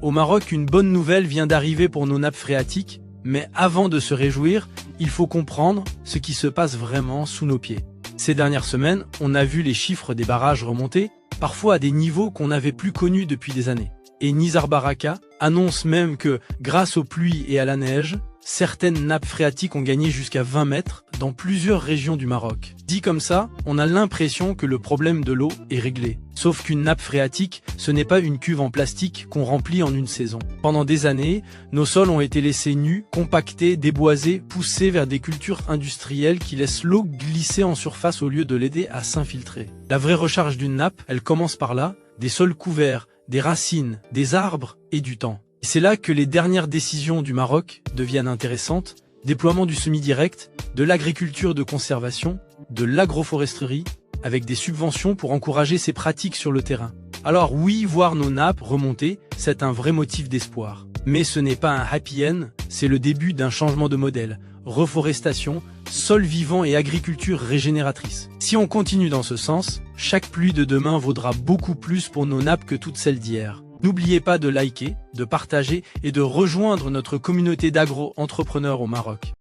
Au Maroc, une bonne nouvelle vient d'arriver pour nos nappes phréatiques, mais avant de se réjouir, il faut comprendre ce qui se passe vraiment sous nos pieds. Ces dernières semaines, on a vu les chiffres des barrages remonter, parfois à des niveaux qu'on n'avait plus connus depuis des années. Et Nizar Baraka annonce même que, grâce aux pluies et à la neige, certaines nappes phréatiques ont gagné jusqu'à 20 mètres dans plusieurs régions du Maroc. Dit comme ça, on a l'impression que le problème de l'eau est réglé. Sauf qu'une nappe phréatique, ce n'est pas une cuve en plastique qu'on remplit en une saison. Pendant des années, nos sols ont été laissés nus, compactés, déboisés, poussés vers des cultures industrielles qui laissent l'eau glisser en surface au lieu de l'aider à s'infiltrer. La vraie recharge d'une nappe, elle commence par là, des sols couverts, des racines, des arbres et du temps. Et c'est là que les dernières décisions du Maroc deviennent intéressantes. Déploiement du semi-direct, de l'agriculture de conservation, de l'agroforesterie, avec des subventions pour encourager ces pratiques sur le terrain. Alors oui, voir nos nappes remonter, c'est un vrai motif d'espoir. Mais ce n'est pas un happy end, c'est le début d'un changement de modèle. Reforestation, sol vivant et agriculture régénératrice. Si on continue dans ce sens, chaque pluie de demain vaudra beaucoup plus pour nos nappes que toutes celles d'hier. N'oubliez pas de liker, de partager et de rejoindre notre communauté d'agro-entrepreneurs au Maroc.